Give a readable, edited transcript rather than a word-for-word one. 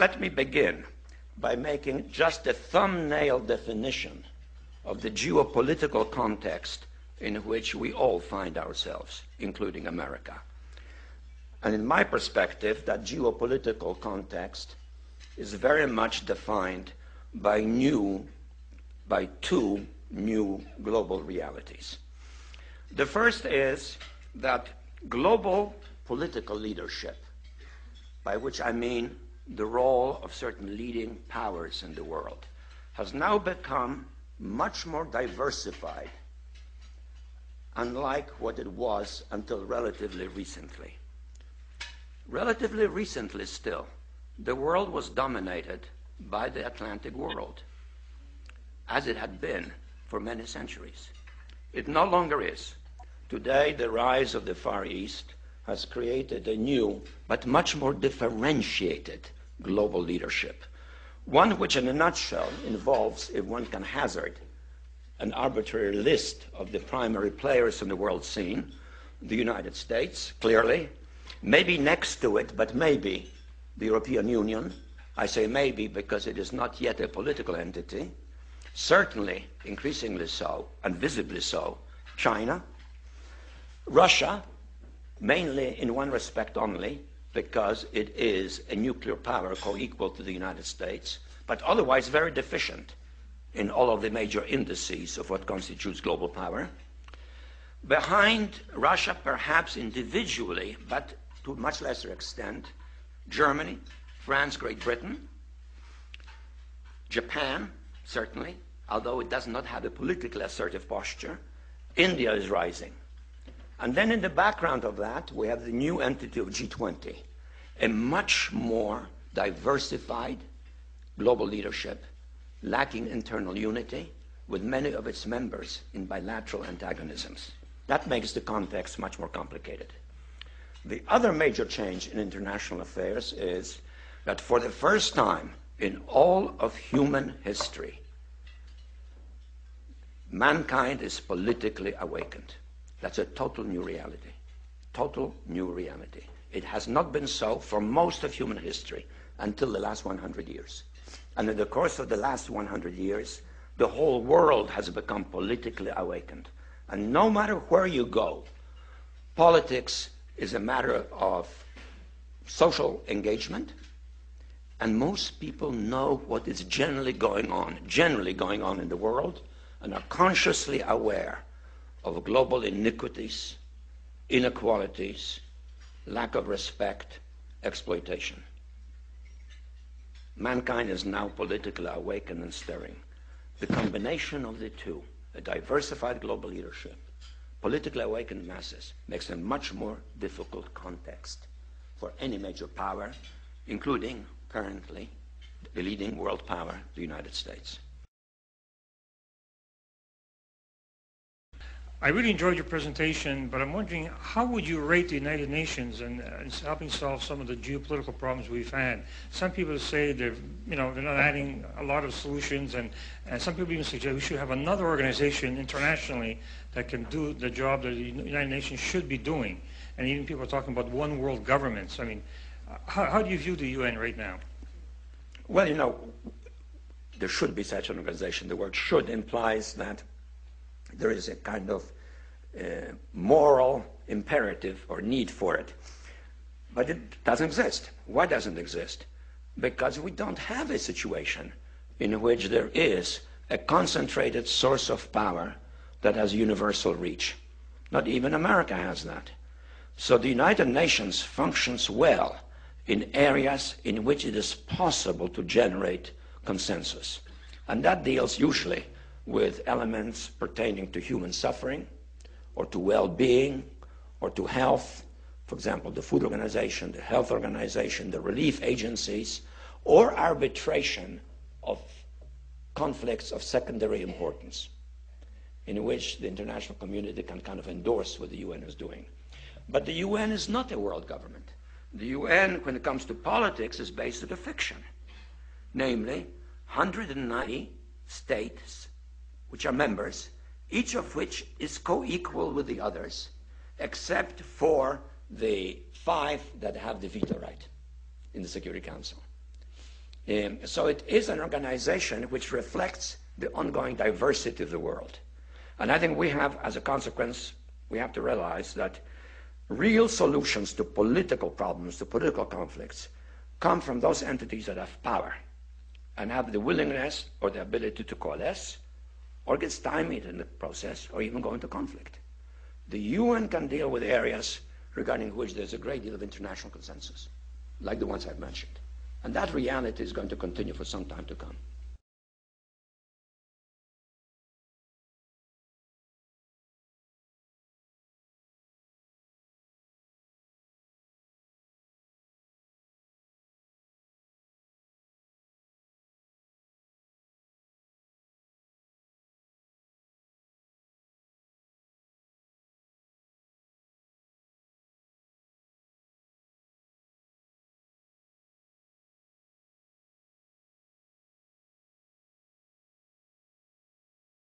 Let me begin by making just a thumbnail definition of the geopolitical context in which we all find ourselves, including America. And in my perspective, that geopolitical context is very much defined by two new global realities. The first is that global political leadership, by which I mean the role of certain leading powers in the world, has now become much more diversified, unlike what it was until relatively recently. Relatively recently still, the world was dominated by the Atlantic world, as it had been for many centuries. It no longer is. Today, the rise of the Far East has created a new but much more differentiated global leadership, one which in a nutshell involves, if one can hazard, an arbitrary list of the primary players in the world scene: the United States, clearly, maybe next to it, but maybe the European Union. I say maybe because it is not yet a political entity. Certainly, increasingly so, and visibly so, China. Russia, mainly in one respect only, because it is a nuclear power co-equal to the United States, but otherwise very deficient in all of the major indices of what constitutes global power. Behind Russia, perhaps individually, but to a much lesser extent, Germany, France, Great Britain, Japan, certainly, although it does not have a politically assertive posture. India is rising. And then in the background of that, we have the new entity of G20, a much more diversified global leadership, lacking internal unity, with many of its members in bilateral antagonisms. That makes the context much more complicated. The other major change in international affairs is that for the first time in all of human history, mankind is politically awakened. That's a total new reality. Total new reality. It has not been so for most of human history until the last 100 years. And in the course of the last 100 years, the whole world has become politically awakened. And no matter where you go, politics is a matter of social engagement, and most people know what is generally going on in the world, and are consciously aware of global iniquities, inequalities, lack of respect, exploitation. Mankind is now politically awakened and stirring. The combination of the two, a diversified global leadership, politically awakened masses, makes a much more difficult context for any major power, including currently the leading world power, the United States. I really enjoyed your presentation, but I'm wondering, how would you rate the United Nations in helping solve some of the geopolitical problems we've had? Some people say they're not adding a lot of solutions, and some people even suggest we should have another organization internationally that can do the job that the United Nations should be doing. And even people are talking about one world governments. I mean, how do you view the UN right now? Well, there should be such an organization. The word should implies that there is a kind of moral imperative or need for it. But it doesn't exist. Why doesn't it exist? Because we don't have a situation in which there is a concentrated source of power that has universal reach. Not even America has that. So the United Nations functions well in areas in which it is possible to generate consensus. And that deals usually with elements pertaining to human suffering, or to well-being, or to health. For example, the Food Organization, the Health Organization, the relief agencies, or arbitration of conflicts of secondary importance, in which the international community can kind of endorse what the UN is doing. But the UN is not a world government. The UN, when it comes to politics, is based on a fiction, namely 190 states which are members, each of which is co-equal with the others, except for the 5 that have the veto right in the Security Council. So it is an organization which reflects the ongoing diversity of the world. And I think we have, as a consequence, we have to realize that real solutions to political problems, to political conflicts, come from those entities that have power and have the willingness or the ability to coalesce or get stymied in the process or even go into conflict. The UN can deal with areas regarding which there's a great deal of international consensus, like the ones I've mentioned. And that reality is going to continue for some time to come.